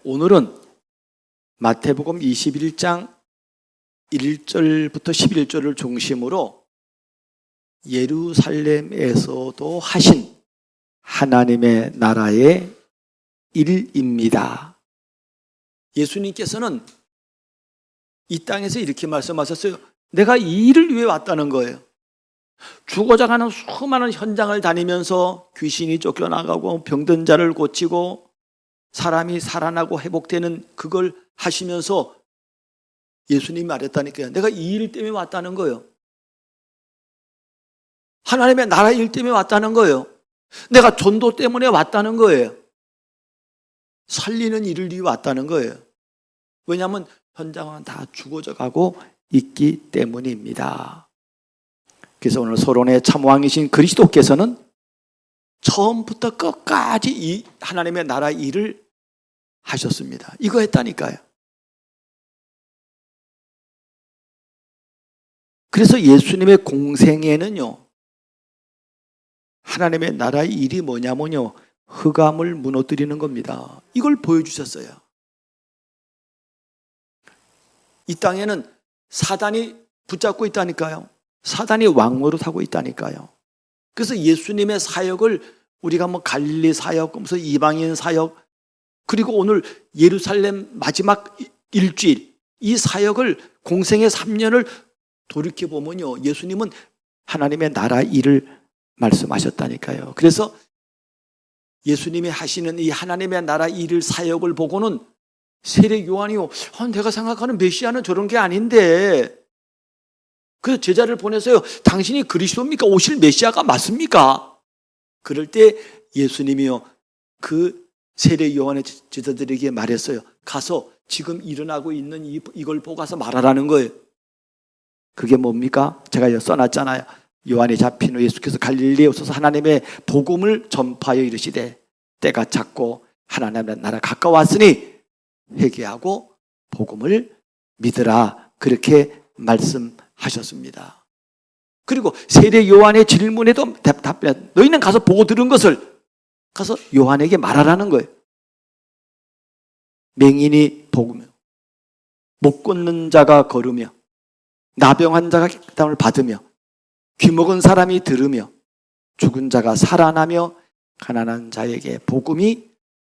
오늘은 마태복음 21장 1절부터 11절을 중심으로 예루살렘에서도 하신 하나님의 나라의 일입니다. 예수님께서는 이 땅에서 이렇게 말씀하셨어요. 내가 이 일을 위해 왔다는 거예요. 죽어져 가는 수많은 현장을 다니면서 귀신이 쫓겨나가고 병든 자를 고치고 사람이 살아나고 회복되는 그걸 하시면서 예수님이 말했다니까요. 내가 이 일 때문에 왔다는 거예요. 하나님의 나라 일 때문에 왔다는 거예요. 내가 전도 때문에 왔다는 거예요. 살리는 일을 위해 왔다는 거예요. 왜냐하면 현장은 다 죽어져 가고 있기 때문입니다. 그래서 오늘 서론의 참왕이신 그리스도께서는 처음부터 끝까지 이 하나님의 나라 일을 하셨습니다. 이거 했다니까요. 그래서 예수님의 공생애는요, 하나님의 나라의 일이 뭐냐면요, 흑암을 무너뜨리는 겁니다. 이걸 보여주셨어요. 이 땅에는 사단이 붙잡고 있다니까요. 사단이 왕노릇하고 있다니까요. 그래서 예수님의 사역을 우리가 뭐 갈릴리 사역, 무슨 이방인 사역, 그리고 오늘 예루살렘 마지막 일주일, 이 사역을 공생의 3년을 돌이켜보면요, 예수님은 하나님의 나라 일을 말씀하셨다니까요. 그래서 예수님이 하시는 이 하나님의 나라 일을 사역을 보고는 세례 요한이요, 내가 생각하는 메시아는 저런 게 아닌데, 그래서 제자를 보내서요, 당신이 그리스도입니까? 오실 메시아가 맞습니까? 그럴 때 예수님이요, 그 세례 요한의 제자들에게 말했어요. 가서 지금 일어나고 있는 이걸 보고 가서 말하라는 거예요. 그게 뭡니까? 제가 써놨잖아요. 요한이 잡힌 후 예수께서 갈릴리에 오셔서 하나님의 복음을 전파하여 이르시되 때가 찼고 하나님의 나라 가까웠으니 회개하고 복음을 믿으라, 그렇게 말씀하셨습니다. 그리고 세례 요한의 질문에도 답변, 너희는 가서 보고 들은 것을 가서 요한에게 말하라는 거예요. 맹인이 복으며, 못 걷는 자가 걸으며, 나병한 자가 깨끗함을 받으며, 귀먹은 사람이 들으며, 죽은 자가 살아나며, 가난한 자에게 복음이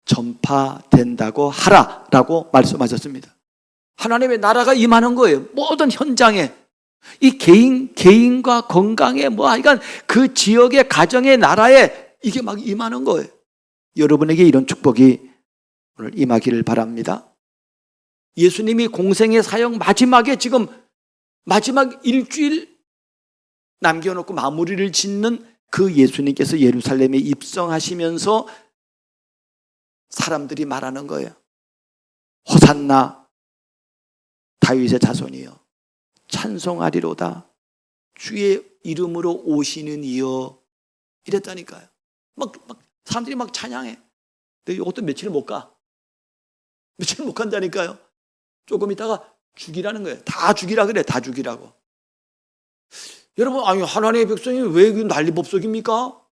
전파된다고 하라라고 말씀하셨습니다. 하나님의 나라가 임하는 거예요. 모든 현장에. 이 개인과 건강에 하여간 그 지역의 가정의 나라에 이게 막 임하는 거예요. 여러분에게 이런 축복이 오늘 임하기를 바랍니다. 예수님이 공생의 사역 마지막에 지금 마지막 일주일 남겨놓고 마무리를 짓는 그 예수님께서 예루살렘에 입성하시면서 사람들이 말하는 거예요. 호산나 다윗의 자손이여 찬송하리로다 주의 이름으로 오시는 이여, 이랬다니까요. 막 사람들이 막 찬양해. 근데 이것도 며칠 못 가. 며칠 못 간다니까요. 조금 있다가 죽이라는 거예요. 다 죽이라 그래. 다 죽이라고. 여러분, 아니 하나님의 백성이 왜 난리법석입니까?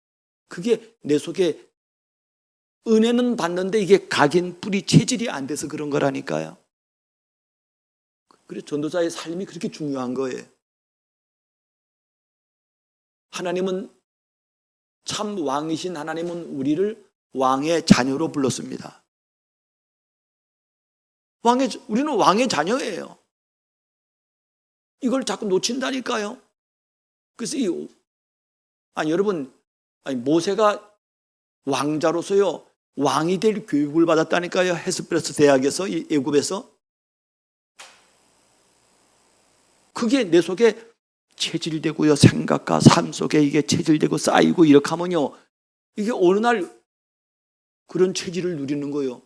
그게 내 속에 은혜는 받는데 이게 각인 뿌리 체질이 안 돼서 그런 거라니까요. 그래서 전도자의 삶이 그렇게 중요한 거예요. 하나님은, 참 왕이신 하나님은 우리를 왕의 자녀로 불렀습니다. 우리는 왕의 자녀예요. 이걸 자꾸 놓친다니까요. 그래서 여러분, 모세가 왕자로서요, 왕이 될 교육을 받았다니까요. 헤스페라스 대학에서, 애굽에서. 그게 내 속에 체질되고요, 생각과 삶 속에 이게 체질되고 쌓이고 이렇게 하면요, 이게 어느 날 그런 체질을 누리는 거예요.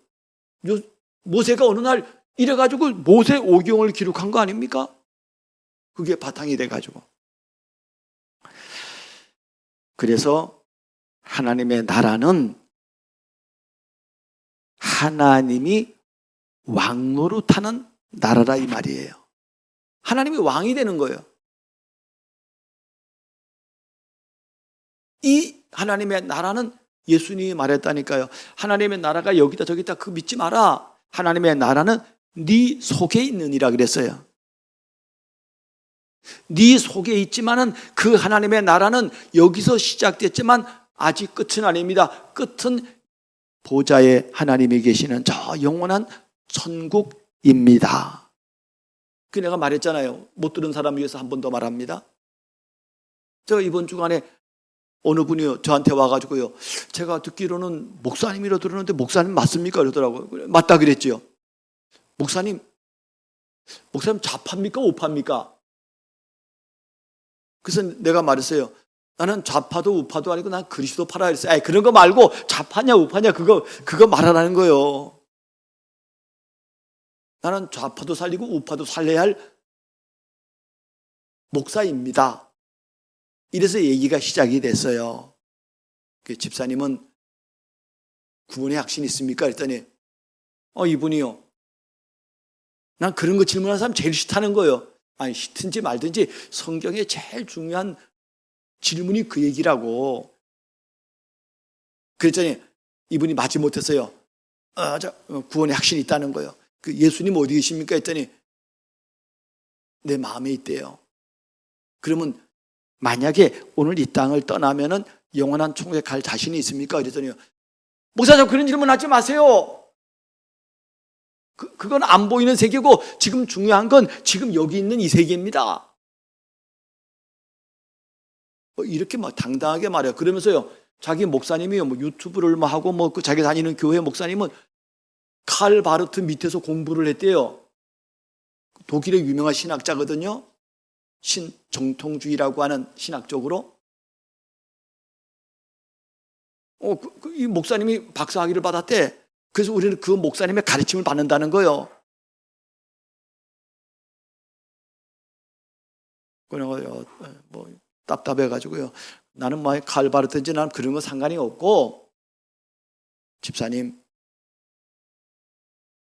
모세가 어느 날 이래가지고 모세 오경을 기록한 거 아닙니까? 그게 바탕이 돼가지고. 그래서 하나님의 나라는 하나님이 왕노릇하는 나라라 이 말이에요. 하나님이 왕이 되는 거예요. 이 하나님의 나라는 예수님이 말했다니까요. 하나님의 나라가 여기다 저기다 그거 믿지 마라. 하나님의 나라는 네 속에 있느니라 그랬어요. 네 속에 있지만은 그 하나님의 나라는 여기서 시작됐지만 아직 끝은 아닙니다. 끝은 보좌에 하나님이 계시는 저 영원한 천국입니다. 그 내가 말했잖아요. 못 들은 사람 위해서 한 번 더 말합니다. 제가 이번 주간에 어느 분이 저한테 와가지고요, 제가 듣기로는 목사님이라 들었는데 목사님 맞습니까? 그러더라고요. 맞다 그랬죠. 목사님 좌파입니까? 우파입니까? 그래서 내가 말했어요. 나는 좌파도 우파도 아니고 난 그리스도파라 그랬어요. 아이, 그런 거 말고 좌파냐 우파냐 그거 말하라는 거예요. 나는 좌파도 살리고 우파도 살려야 할 목사입니다. 이래서 얘기가 시작이 됐어요. 그 집사님은 구원의 확신이 있습니까? 그랬더니 이분이요. 난 그런 거 질문하는 사람 제일 싫다는 거예요. 아니, 싫든지 말든지 성경에 제일 중요한 질문이 그 얘기라고. 그랬더니 이분이 맞지 못했어요. 구원의 확신이 있다는 거예요. 그 예수님 어디 계십니까? 했더니 내 마음에 있대요. 그러면 만약에 오늘 이 땅을 떠나면은 영원한 천국에 갈 자신이 있습니까? 그랬더니 목사님 그런 질문 하지 마세요. 그건 안 보이는 세계고 지금 중요한 건 지금 여기 있는 이 세계입니다. 이렇게 막 당당하게 말해요. 그러면서요, 자기 목사님이요, 유튜브를 하고 그 자기 다니는 교회 목사님은 칼 바르트 밑에서 공부를 했대요. 독일의 유명한 신학자거든요. 신정통주의라고 하는 신학적으로. 이 목사님이 박사학위를 받았대. 그래서 우리는 그 목사님의 가르침을 받는다는 거예요. 그래서 답답해가지고요. 나는 칼 바르든지 나는 그런 거 상관이 없고, 집사님,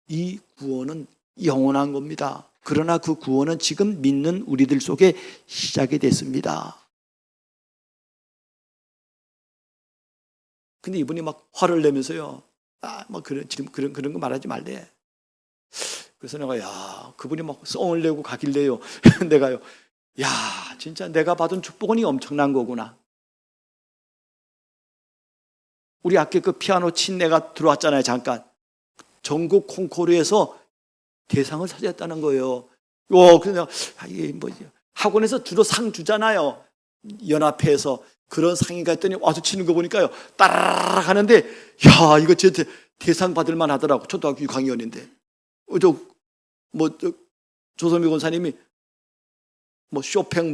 이 구원은 영원한 겁니다. 그러나 그 구원은 지금 믿는 우리들 속에 시작이 됐습니다. 근데 이분이 막 화를 내면서요. 그런 거 말하지 말래. 그래서 내가 그분이 막 썽을 내고 가길래요. 내가요. 진짜 내가 받은 축복은 엄청난 거구나. 우리 학교 그 피아노 친 애가 들어왔잖아요. 잠깐. 전국 콩쿠르에서 대상을 차지했다는 거예요. 그래서 학원에서 주로 상 주잖아요. 연합회에서 그런 상인가 했더니 와서 치는 거 보니까요. 따라락 하는데 이거 진짜 대상 받을 만 하더라고. 초등학교 6학년인데. 조선미 권사님이 쇼팽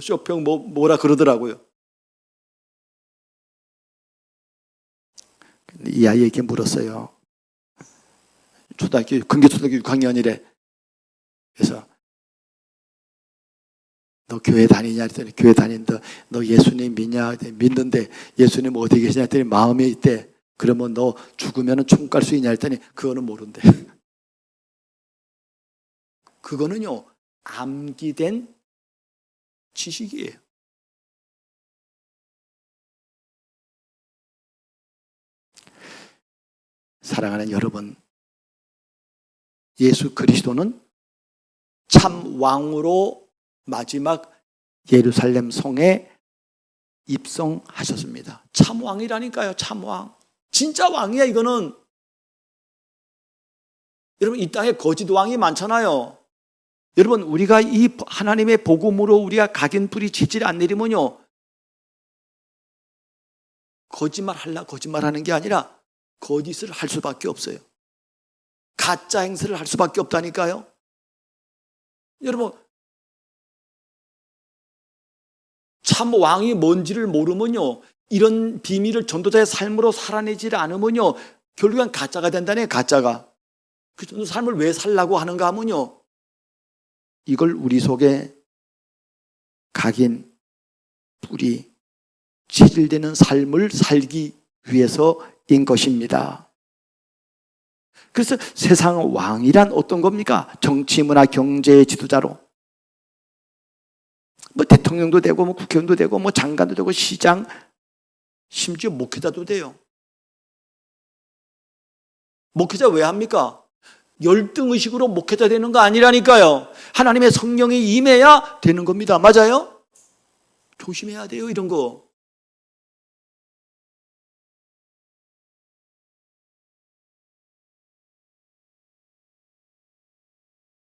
쇼팽 뭐라 그러더라고요. 이 아이에게 물었어요. 근교초등학교 6학년이래. 그래서 너 교회 다니냐 했더니 교회 다닌다. 너 예수님 믿냐? 믿는데 예수님 어디 계시냐 했더니 마음에 있대. 그러면 너 죽으면 총 깔 수 있냐 했더니 그거는 모른대. 그거는요, 암기된 지식이에요. 사랑하는 여러분, 예수 그리스도는 참 왕으로 마지막 예루살렘 성에 입성하셨습니다. 참 왕이라니까요. 참 왕. 진짜 왕이야 이거는. 여러분, 이 땅에 거짓 왕이 많잖아요. 여러분, 우리가 이 하나님의 복음으로 우리가 각인불이 지질 안 내리면요, 거짓말하는 게 아니라 거짓을 할 수밖에 없어요. 가짜 행세를 할 수밖에 없다니까요. 여러분, 참 왕이 뭔지를 모르면요, 이런 비밀을 전도자의 삶으로 살아내지 않으면요, 결국엔 가짜가 된다네. 가짜가. 그 전도 삶을 왜 살라고 하는가 하면요, 이걸 우리 속에 각인 뿌리 체질되는 삶을 살기 위해서인 것입니다. 그래서 세상 왕이란 어떤 겁니까? 정치, 문화, 경제의 지도자로 대통령도 되고 국회의원도 되고 장관도 되고 시장, 심지어 목회자도 돼요. 목회자 왜 합니까? 열등의식으로 목회자 되는 거 아니라니까요. 하나님의 성령이 임해야 되는 겁니다. 맞아요? 조심해야 돼요, 이런 거.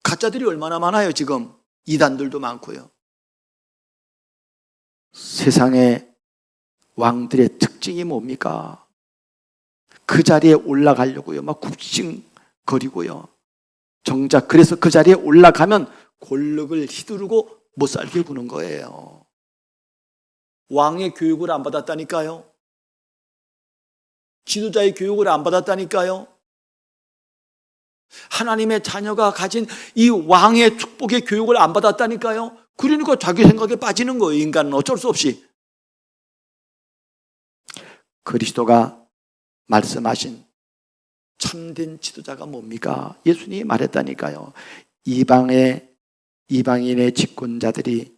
가짜들이 얼마나 많아요, 지금. 이단들도 많고요. 세상의 왕들의 특징이 뭡니까? 그 자리에 올라가려고요. 막 굽신거리고요. 정작 그래서 그 자리에 올라가면 권력을 휘두르고 못 살게 구는 거예요. 왕의 교육을 안 받았다니까요. 지도자의 교육을 안 받았다니까요. 하나님의 자녀가 가진 이 왕의 축복의 교육을 안 받았다니까요. 그러니까 자기 생각에 빠지는 거예요. 인간은 어쩔 수 없이. 그리스도가 말씀하신 참된 지도자가 뭡니까? 예수님이 말했다니까요. 이방인의 집권자들이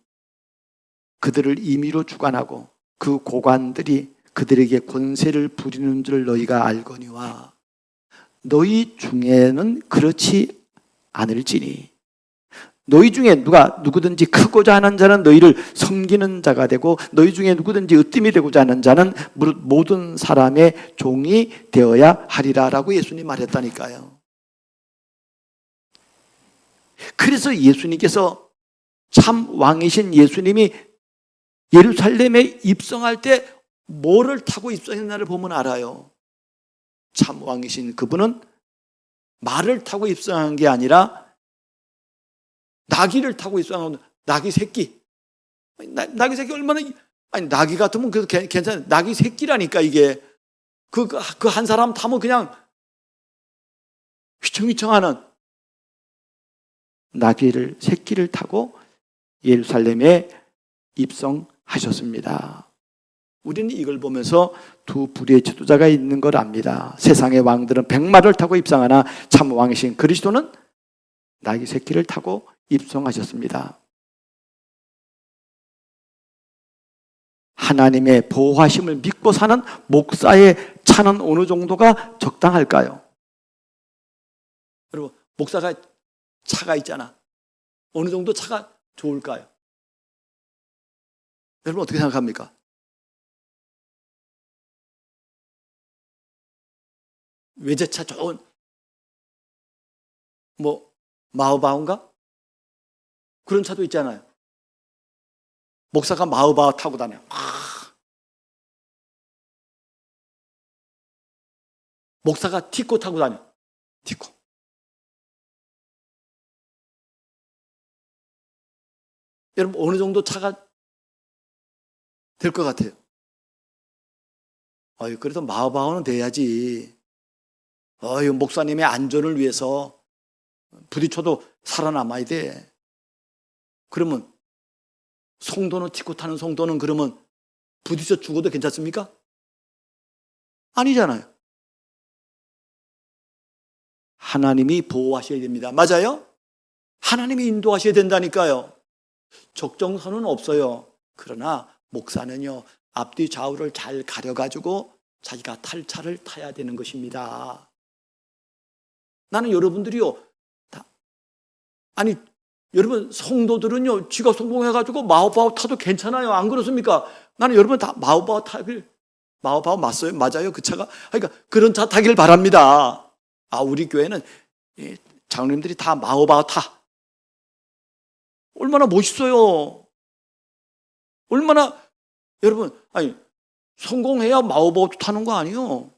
그들을 임의로 주관하고 그 고관들이 그들에게 권세를 부리는 줄 너희가 알거니와 너희 중에는 그렇지 않을지니 너희 중에 누구든지 크고자 하는 자는 너희를 섬기는 자가 되고 너희 중에 누구든지 으뜸이 되고자 하는 자는 무릇 모든 사람의 종이 되어야 하리라라고 예수님 말했다니까요. 그래서 예수님께서 참 왕이신 예수님이 예루살렘에 입성할 때 뭐를 타고 입성했나를 보면 알아요. 참 왕이신 그분은 말을 타고 입성한 게 아니라 나귀를 타고 입성한 나귀 새끼. 나귀 새끼 얼마나, 아니, 나귀 같으면 그래도 괜찮아요. 나귀 새끼라니까, 이게. 그 한 사람 타면 그냥 휘청휘청 하는 나귀를, 새끼를 타고 예루살렘에 입성하셨습니다. 우리는 이걸 보면서 두 부류의 지도자가 있는 걸 압니다. 세상의 왕들은 백마를 타고 입성하나 참 왕이신 그리스도는 나귀 새끼를 타고 입성하셨습니다. 하나님의 보호하심을 믿고 사는 목사의 차는 어느 정도가 적당할까요? 여러분, 목사가 차가 있잖아. 어느 정도 차가 좋을까요? 여러분 어떻게 생각합니까? 외제차 좋은 마우바운가? 그런 차도 있잖아요. 목사가 마우바우 타고 다녀. 목사가 티코 타고 다녀. 티코. 여러분 어느 정도 차가 될 것 같아요? 그래도 마우바우는 돼야지. 목사님의 안전을 위해서 부딪혀도 살아남아야 돼. 그러면 성도는 티코 타는 성도는 그러면 부딪혀 죽어도 괜찮습니까? 아니잖아요. 하나님이 보호하셔야 됩니다. 맞아요? 하나님이 인도하셔야 된다니까요. 적정선은 없어요. 그러나 목사는요, 앞뒤 좌우를 잘 가려가지고 자기가 탈 차를 타야 되는 것입니다. 나는 여러분들이요, 여러분 성도들은요, 지가 성공해가지고 마우바우 타도 괜찮아요. 안 그렇습니까? 나는 여러분 다 마우바우 맞어요? 맞아요? 그 차가? 그러니까 그런 차 타길 바랍니다. 우리 교회는 장로님들이 다 마우바우 타. 얼마나 멋있어요. 얼마나, 여러분, 성공해야 마우바우 타는 거 아니에요?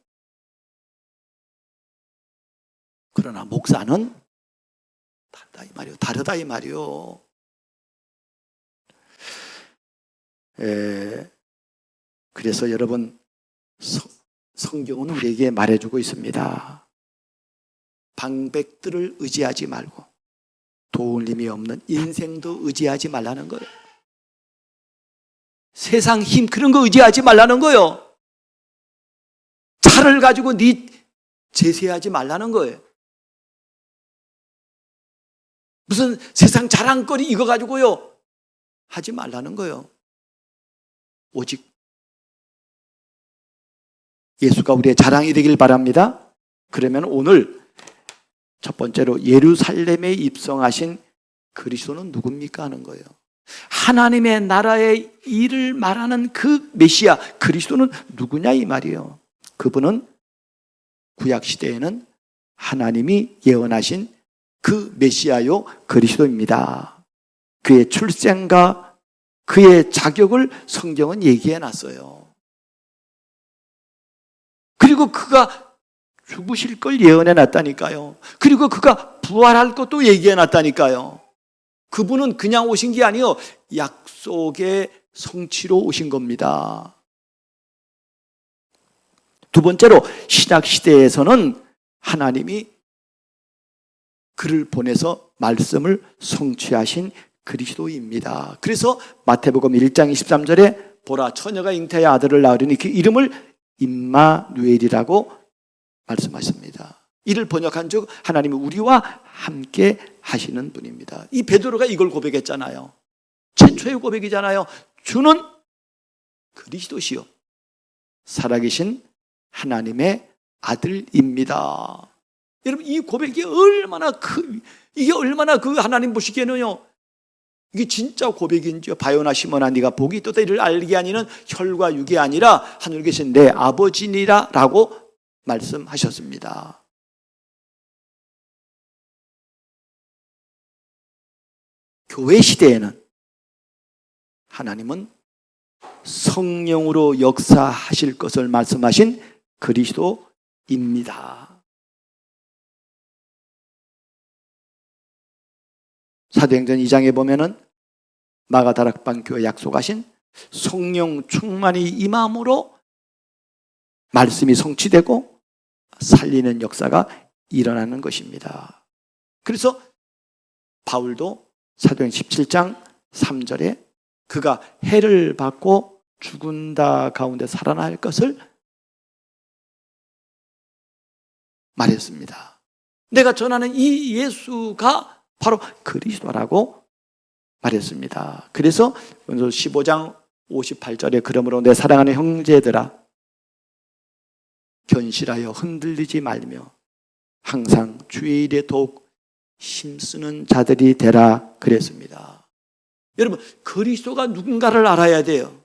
그러나 목사는 다르다 이 말이요. 그래서 여러분, 성경은 우리에게 말해주고 있습니다. 방백들을 의지하지 말고 도움이 없는 인생도 의지하지 말라는 거예요. 세상 힘 그런 거 의지하지 말라는 거예요. 차를 가지고 제세하지 말라는 거예요. 무슨 세상 자랑거리 이거 가지고요 하지 말라는 거예요. 오직 예수가 우리의 자랑이 되길 바랍니다. 그러면 오늘 첫 번째로 예루살렘에 입성하신 그리스도는 누굽니까 하는 거예요. 하나님의 나라의 일을 말하는 그 메시아 그리스도는 누구냐 이 말이에요. 그분은 구약시대에는 하나님이 예언하신 그 메시아요 그리스도입니다. 그의 출생과 그의 자격을 성경은 얘기해 놨어요. 그리고 그가 죽으실 걸 예언해 놨다니까요. 그리고 그가 부활할 것도 얘기해 놨다니까요. 그분은 그냥 오신 게 아니요, 약속의 성취로 오신 겁니다. 두 번째로 신약시대에서는 하나님이 그를 보내서 말씀을 성취하신 그리스도입니다. 그래서 마태복음 1장 23절에 보라 처녀가 잉태의 아들을 낳으리니 그 이름을 임마누엘이라고 말씀하십니다. 이를 번역한 즉 하나님이 우리와 함께 하시는 분입니다. 이 베드로가 이걸 고백했잖아요. 최초의 고백이잖아요. 주는 그리스도시요 살아계신 하나님의 아들입니다. 여러분 이 고백이 이게 얼마나 그 하나님 보시기에는요, 이게 진짜 고백인지요. 바요나 시몬아 네가 복이 있도다 이를 알게 하니는 혈과 육이 아니라 하늘에 계신 내 아버지니라 라고 말씀하셨습니다. 교회 시대에는 하나님은 성령으로 역사하실 것을 말씀하신 그리스도입니다. 사도행전 2장에 보면은 마가다락방 교회 약속하신 성령 충만이 임함으로 말씀이 성취되고 살리는 역사가 일어나는 것입니다. 그래서 바울도 사도행 17장 3절에 그가 해를 받고 죽은다 가운데 살아날 것을 말했습니다. 내가 전하는 이 예수가 바로 그리스도라고 말했습니다. 그래서 15장 58절에 그러므로 내 사랑하는 형제들아 견실하여 흔들리지 말며 항상 주의 일에 더욱 힘쓰는 자들이 되라 그랬습니다. 여러분 그리스도가 누군가를 알아야 돼요.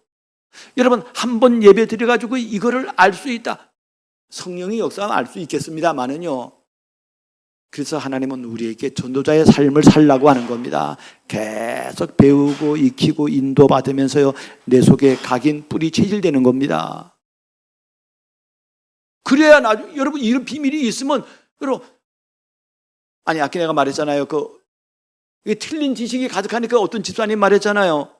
여러분 한 번 예배 드려가지고 이거를 알 수 있다. 성령이 역사하면 알 수 있겠습니다만은요. 그래서 하나님은 우리에게 전도자의 삶을 살라고 하는 겁니다. 계속 배우고 익히고 인도받으면서요 내 속에 각인 뿌리 체질되는 겁니다. 그래야 여러분 이런 비밀이 있으면 여러분 아니 아까 내가 말했잖아요. 이게 틀린 지식이 가득하니까 어떤 집사님 말했잖아요.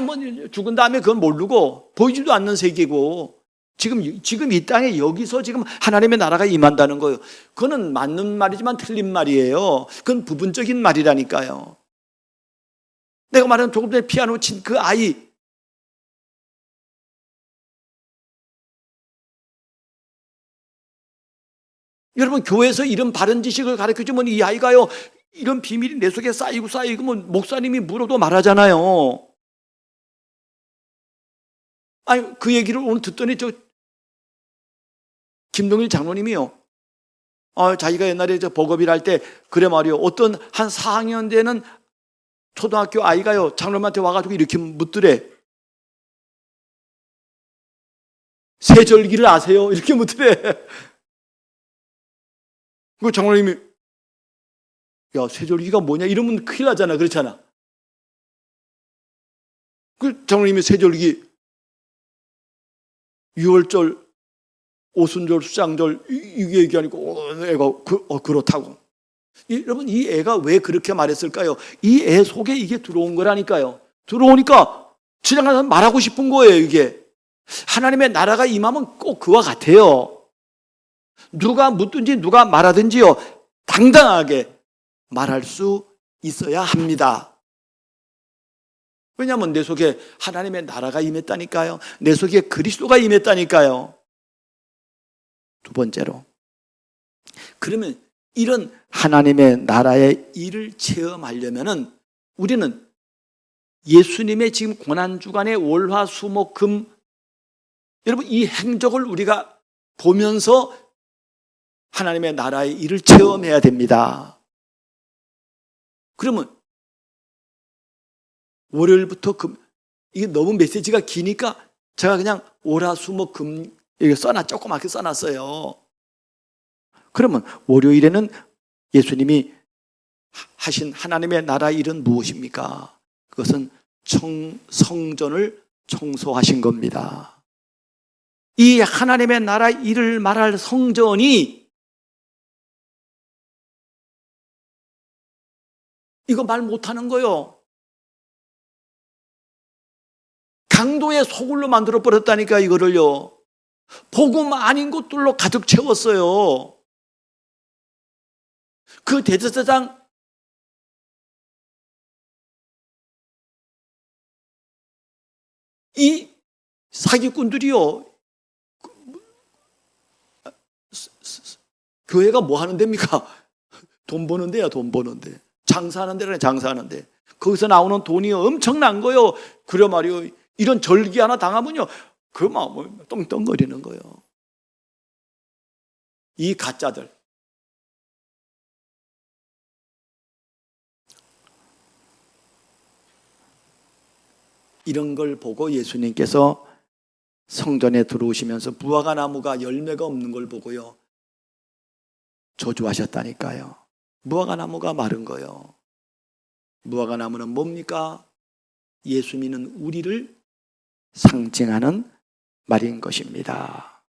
뭐 죽은 다음에 그건 모르고 보이지도 않는 세계고 지금 이 땅에 여기서 지금 하나님의 나라가 임한다는 거예요. 그거는 맞는 말이지만 틀린 말이에요. 그건 부분적인 말이라니까요. 내가 말한 조금 전에 피아노 친 그 아이 여러분 교회에서 이런 바른 지식을 가르쳐주면 이 아이가요 이런 비밀이 내 속에 쌓이고 뭐 목사님이 물어도 말하잖아요. 아니 그 얘기를 오늘 듣더니 김동일 장로님이요. 자기가 옛날에 버거비를 할 때 그래 말이요. 어떤 한 4학년 되는 초등학교 아이가요 장로님한테 와가지고 이렇게 묻더래. 세절기를 아세요? 이렇게 묻더래. 그 장로님이 야 세절기가 뭐냐 이러면 큰일 나잖아. 그렇잖아. 그 장로님이 세절기 6월절 오순절 수장절 이게 얘기하니까 애가 그렇다고. 여러분 이 애가 왜 그렇게 말했을까요? 이 애 속에 이게 들어온 거라니까요. 들어오니까 지나가서 말하고 싶은 거예요. 이게 하나님의 나라가 임하면 꼭 그와 같아요. 누가 묻든지 누가 말하든지요 당당하게 말할 수 있어야 합니다. 왜냐하면 내 속에 하나님의 나라가 임했다니까요. 내 속에 그리스도가 임했다니까요. 두 번째로 그러면 이런 하나님의 나라의 일을 체험하려면은 우리는 예수님의 지금 고난주간의 월화 수목 금 여러분 이 행적을 우리가 보면서 하나님의 나라의 일을 체험해야 됩니다. 그러면 월요일부터 이게 너무 메시지가 기니까 제가 그냥 월화수목금 이렇게 조그맣게 써놨어요. 그러면 월요일에는 예수님이 하신 하나님의 나라 일은 무엇입니까? 그것은 성전을 청소하신 겁니다. 이 하나님의 나라 일을 말할 성전이 이거 말 못하는 거요. 강도의 소굴로 만들어 버렸다니까 이거를요. 복음 아닌 것들로 가득 채웠어요. 그 대제사장 이 사기꾼들이요. 교회가 뭐 하는 데입니까? 돈 버는 데야, 돈 버는 데. 장사하는 데라, 장사하는 데. 거기서 나오는 돈이 엄청난 거요. 그래 말이요. 이런 절기 하나 당하면요. 그 마음을 떵떵거리는 거예요. 이 가짜들. 이런 걸 보고 예수님께서 성전에 들어오시면서 무화과 나무가 열매가 없는 걸 보고요. 저주하셨다니까요. 무화과 나무가 마른 거예요. 무화과 나무는 뭡니까? 예수 믿는 우리를 상징하는 말인 것입니다.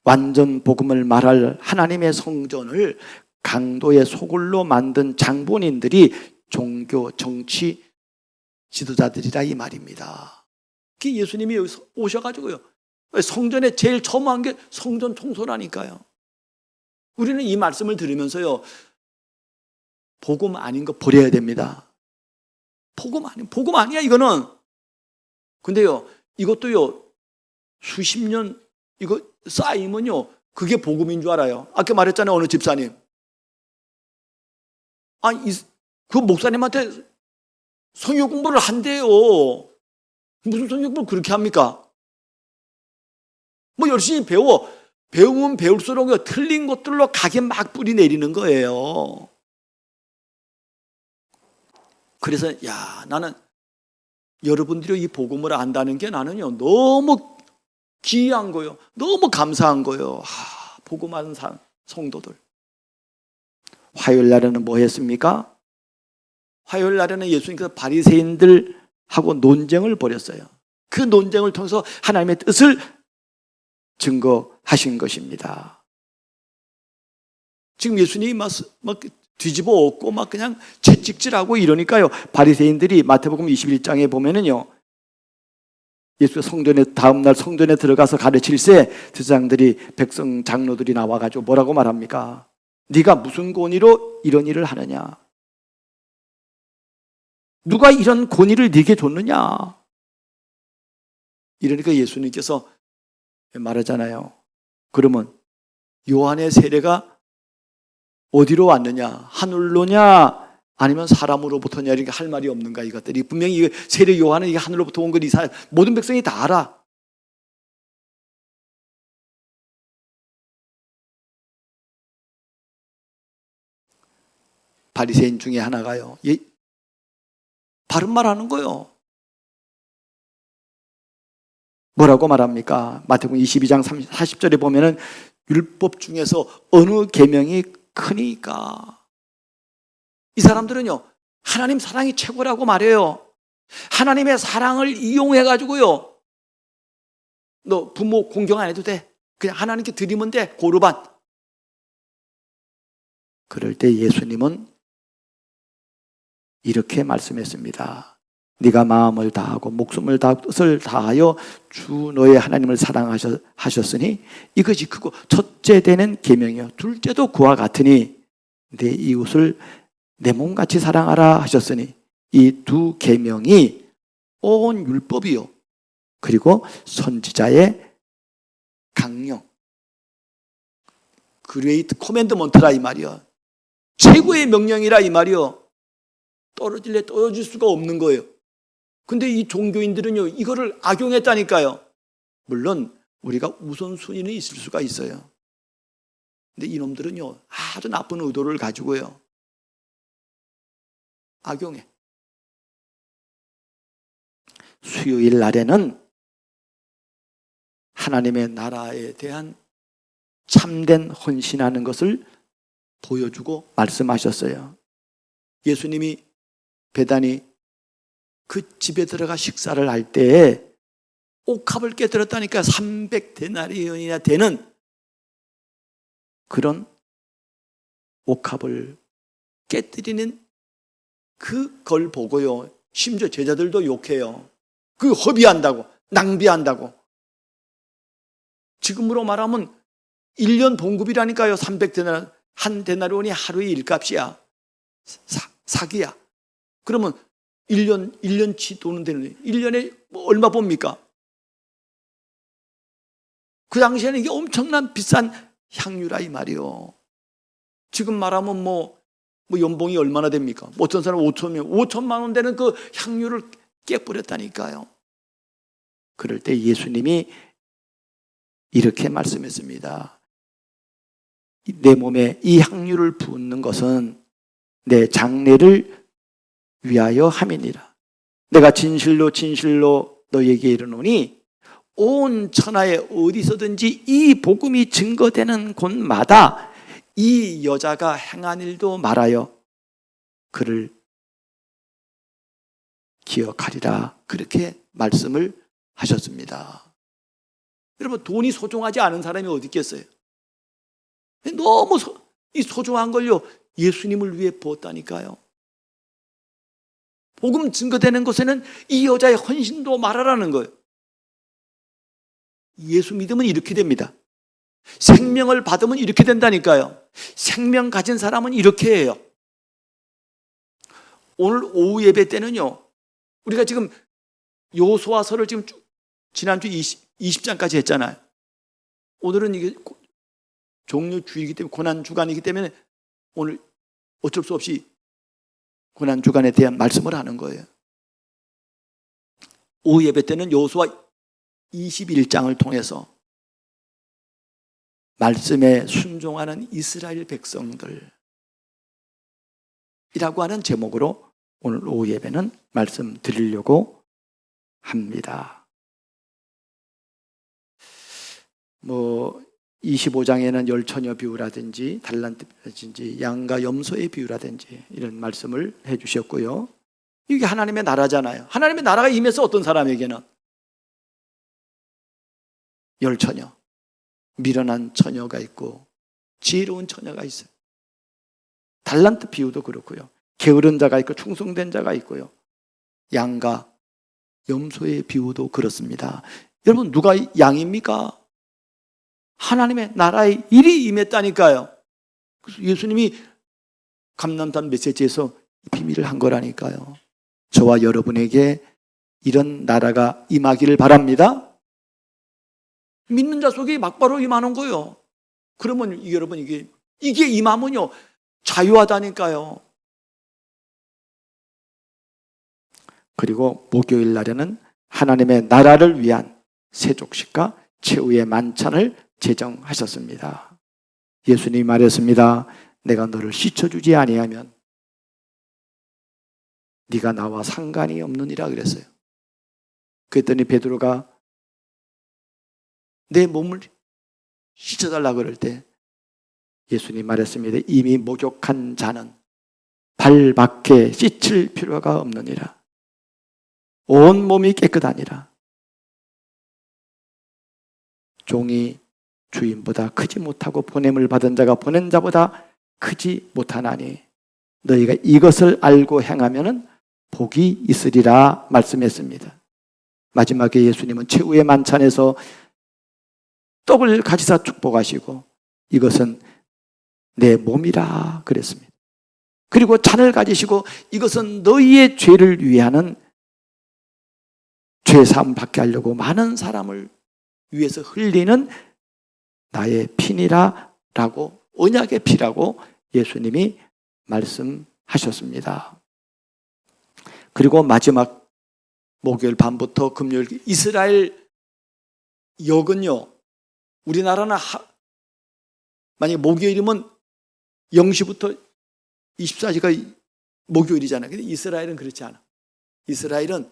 완전 복음을 말할 하나님의 성전을 강도의 소굴로 만든 장본인들이 종교, 정치 지도자들이라 이 말입니다. 그 예수님이 여기서 오셔가지고요. 성전에 제일 처음 한 게 성전 청소라니까요. 우리는 이 말씀을 들으면서요. 복음 아닌 거 버려야 됩니다. 복음 아니야 이거는. 근데요. 이것도요. 수십 년 이거 쌓이면요. 그게 복음인 줄 알아요. 아까 말했잖아요. 어느 집사님. 그 목사님한테 성경 공부를 한대요. 무슨 성경 공부를 그렇게 합니까? 뭐 열심히 배우면 배울수록 틀린 것들로 가게 막 뿌리 내리는 거예요. 그래서 나는 여러분들이 이 복음을 안다는 게 나는요 너무 귀한 거예요. 너무 감사한 거예요. 복음 아는 성도들. 화요일 날에는 뭐 했습니까? 화요일 날에는 예수님께서 바리새인들하고 논쟁을 벌였어요. 그 논쟁을 통해서 하나님의 뜻을 증거하신 것입니다. 지금 예수님이 막 뒤집어 엎고 막 그냥 채찍질하고 이러니까요. 바리새인들이 마태복음 21장에 보면은요. 예수가 다음날 성전에 들어가서 가르칠새 제사장들이 백성 장로들이 나와가지고 뭐라고 말합니까? 네가 무슨 권위로 이런 일을 하느냐? 누가 이런 권위를 네게 줬느냐? 이러니까 예수님께서 말하잖아요. 그러면 요한의 세례가 어디로 왔느냐? 하늘로냐? 아니면 사람으로부터냐? 이렇게 할 말이 없는가 이것들이. 분명히 세례 요한은 이게 하늘로부터 온 걸 모든 백성이 다 알아. 바리새인 중에 하나가요. 바른 말 하는 거예요. 뭐라고 말합니까? 마태복음 22장 40절에 보면은 율법 중에서 어느 계명이 크니까. 이 사람들은요, 하나님 사랑이 최고라고 말해요. 하나님의 사랑을 이용해가지고요, 너 부모 공경 안 해도 돼. 그냥 하나님께 드리면 돼. 고르반. 그럴 때 예수님은 이렇게 말씀했습니다. 네가 마음을 다하고 목숨을 다하고 뜻을 다하여 주 너의 하나님을 사랑하셨으니 이것이 크고 첫째 되는 계명이요 둘째도 그와 같으니 내 이웃을 내 몸같이 사랑하라 하셨으니 이 두 계명이 온 율법이요 그리고 선지자의 강령 그레이트 코맨드먼트라 이 말이요 최고의 명령이라 이 말이요 떨어질래 떨어질 수가 없는 거예요. 근데 이 종교인들은요 이거를 악용했다니까요. 물론 우리가 우선순위는 있을 수가 있어요. 근데 이놈들은요, 아주 나쁜 의도를 가지고요, 악용해. 수요일 날에는 하나님의 나라에 대한 참된 헌신하는 것을 보여주고 말씀하셨어요. 예수님이 베다니 그 집에 들어가 식사를 할 때에 옥합을 깨뜨렸다니까. 300데나리온이나 되는 그런 옥합을 깨뜨리는 그걸 보고요, 심지어 제자들도 욕해요. 그 허비한다고, 낭비한다고. 지금으로 말하면 1년 봉급이라니까요. 300데나리온, 한 데나리온이 하루의 일값이야. 사기야. 그러면 1년치 돈은 되는데 1년에 뭐 얼마 봅니까? 그 당시에는 이게 엄청난 비싼 향유라 이 말이요. 지금 말하면 뭐 연봉이 얼마나 됩니까? 어떤 사람은 5천만 원 되는 그 향유를 깨버렸다니까요. 그럴 때 예수님이 이렇게 말씀했습니다. 내 몸에 이 향유를 붓는 것은 내 장례를 위하여 함이니라. 내가 진실로 진실로 너에게 이르노니 온 천하에 어디서든지 이 복음이 증거되는 곳마다 이 여자가 행한 일도 말하여 그를 기억하리라. 그렇게 말씀을 하셨습니다. 여러분, 돈이 소중하지 않은 사람이 어디 있겠어요? 너무 이 소중한 걸요, 예수님을 위해 부었다니까요. 복음 증거되는 곳에는 이 여자의 헌신도 말하라는 거예요. 예수 믿으면 이렇게 됩니다. 생명을 받으면 이렇게 된다니까요. 생명 가진 사람은 이렇게 해요. 오늘 오후 예배 때는요, 우리가 지금 요수아서를 지금 지난주 20장까지 했잖아요. 오늘은 이게 종료주의이기 때문에, 고난주간이기 때문에 오늘 어쩔 수 없이 고난주간에 대한 말씀을 하는 거예요. 오후 예배 때는 요수아 21장을 통해서 말씀에 순종하는 이스라엘 백성들이라고 하는 제목으로 오늘 오후 예배는 말씀드리려고 합니다. 25장에는 열처녀 비유라든지 달란트라든지 양과 염소의 비유라든지 이런 말씀을 해주셨고요. 이게 하나님의 나라잖아요. 하나님의 나라가 임해서 어떤 사람에게는 열처녀, 미련한 처녀가 있고 지혜로운 처녀가 있어요. 달란트 비유도 그렇고요. 게으른 자가 있고 충성된 자가 있고요. 양과 염소의 비유도 그렇습니다. 여러분, 누가 양입니까? 하나님의 나라의 일이 임했다니까요. 그래서 예수님이 감람산 메시지에서 비밀을 한 거라니까요. 저와 여러분에게 이런 나라가 임하기를 바랍니다. 믿는 자 속에 막바로 임하는 거예요. 그러면 여러분, 이게 임하면요, 자유하다니까요. 그리고 목요일 날에는 하나님의 나라를 위한 세족식과 최후의 만찬을 제정하셨습니다. 예수님이 말했습니다. 내가 너를 씻어주지 아니하면 네가 나와 상관이 없느니라 그랬어요. 그랬더니 베드로가 내 몸을 씻어달라 그럴 때 예수님이 말했습니다. 이미 목욕한 자는 발밖에 씻을 필요가 없느니라. 온 몸이 깨끗하니라. 종이 주인보다 크지 못하고 보냄을 받은 자가 보낸 자보다 크지 못하나니 너희가 이것을 알고 행하면 복이 있으리라 말씀했습니다. 마지막에 예수님은 최후의 만찬에서 떡을 가지사 축복하시고 이것은 내 몸이라 그랬습니다. 그리고 잔을 가지시고 이것은 너희의 죄를 위하는 죄사함 받게 하려고 많은 사람을 위해서 흘리는 나의 피니라 라고, 언약의 피라고 예수님이 말씀하셨습니다. 그리고 마지막 목요일 밤부터 금요일 이스라엘 역은요, 우리나라는 만약에 목요일이면 0시부터 24시가 목요일이잖아요. 근데 이스라엘은 그렇지 않아. 이스라엘은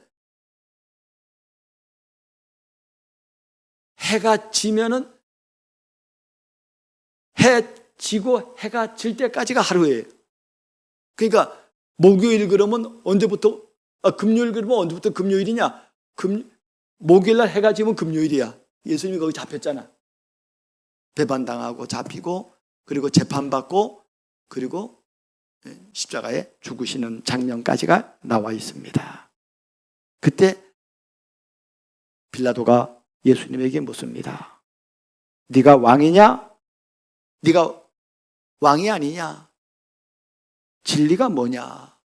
해가 지면은 해 지고 해가 질 때까지가 하루예요. 그러니까 목요일 그러면 언제부터 금요일 그러면 언제부터 금요일이냐? 목요일 날 해가 지면 금요일이야. 예수님이 거기 잡혔잖아. 배반당하고 잡히고 그리고 재판받고 그리고 십자가에 죽으시는 장면까지가 나와 있습니다. 그때 빌라도가 예수님에게 묻습니다. 네가 왕이냐? 네가 왕이 아니냐? 진리가 뭐냐?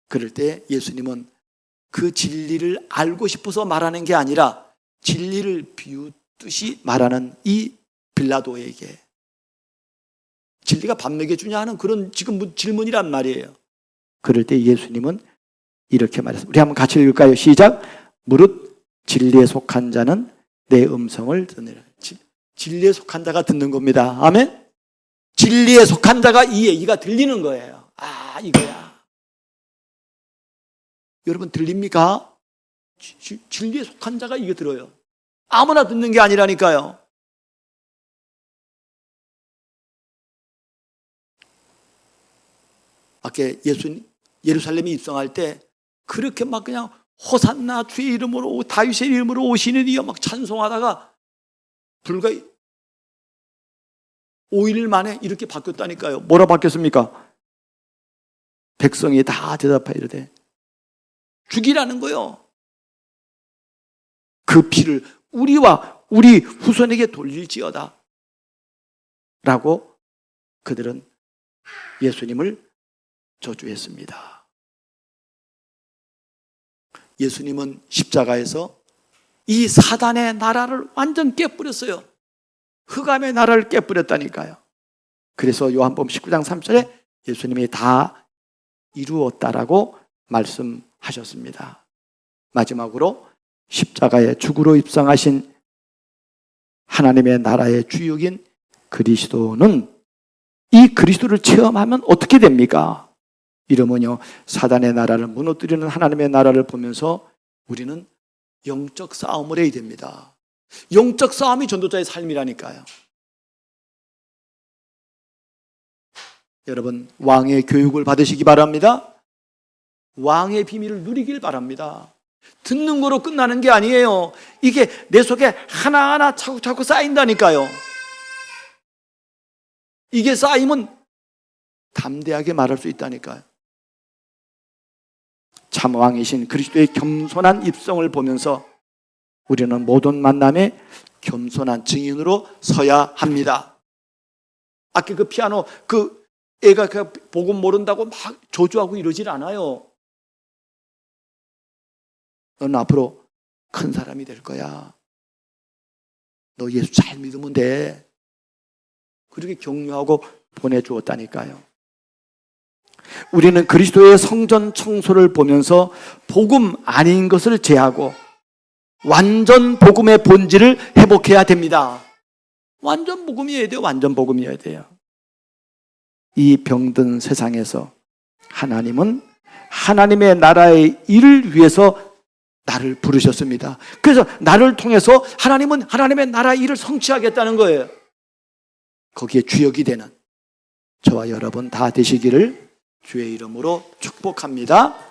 그럴 때 예수님은 그 진리를 알고 싶어서 말하는 게 아니라 진리를 비웃듯이 말하는 이 빌라도에게 진리가 밥 먹여주냐 하는 그런 지금 질문이란 말이에요. 그럴 때 예수님은 이렇게 말했습니다. 우리 한번 같이 읽을까요? 시작. 무릇 진리에 속한 자는 내 음성을 듣느니라. 진리에 속한 자가 듣는 겁니다. 아멘? 진리에 속한 자가 이 얘기가 들리는 거예요. 아, 이거야. 여러분 들립니까? 진리에 속한 자가 이거 들어요. 아무나 듣는 게 아니라니까요. 아까 예루살렘에 입성할 때 그렇게 막 그냥 호산나 주의 이름으로 다윗의 이름으로 오시는 이여 막 찬송하다가 불과 5일 만에 이렇게 바뀌었다니까요. 뭐라 바뀌었습니까? 백성이 다 대답하여 이르되 죽이라는 거요. 그 피를 우리와 우리 후손에게 돌릴지어다 라고 그들은 예수님을 저주했습니다. 예수님은 십자가에서 이 사단의 나라를 완전 깨뿌렸어요. 흑암의 나라를 깨뿌렸다니까요. 그래서 요한복음 19장 3절에 예수님이 다 이루었다라고 말씀하셨습니다. 마지막으로 십자가에 죽으로 입성하신 하나님의 나라의 주역인 그리스도는 이 그리스도를 체험하면 어떻게 됩니까? 이러면요, 사단의 나라를 무너뜨리는 하나님의 나라를 보면서 우리는 영적 싸움을 해야 됩니다. 영적 싸움이 전도자의 삶이라니까요. 여러분, 왕의 교육을 받으시기 바랍니다. 왕의 비밀을 누리길 바랍니다. 듣는 거로 끝나는 게 아니에요. 이게 내 속에 하나하나 차곡차곡 쌓인다니까요. 이게 쌓이면 담대하게 말할 수 있다니까요. 참 왕이신 그리스도의 겸손한 입성을 보면서 우리는 모든 만남에 겸손한 증인으로 서야 합니다. 아까 그 피아노 그 애가 그 복음 모른다고 막 조주하고 이러질 않아요. 너는 앞으로 큰 사람이 될 거야. 너 예수 잘 믿으면 돼. 그렇게 격려하고 보내주었다니까요. 우리는 그리스도의 성전 청소를 보면서 복음 아닌 것을 제하고 완전 복음의 본질을 회복해야 됩니다. 완전 복음이어야 돼요. 완전 복음이어야 돼요. 이 병든 세상에서 하나님은 하나님의 나라의 일을 위해서 나를 부르셨습니다. 그래서 나를 통해서 하나님은 하나님의 나라의 일을 성취하겠다는 거예요. 거기에 주역이 되는 저와 여러분 다 되시기를 주의 이름으로 축복합니다.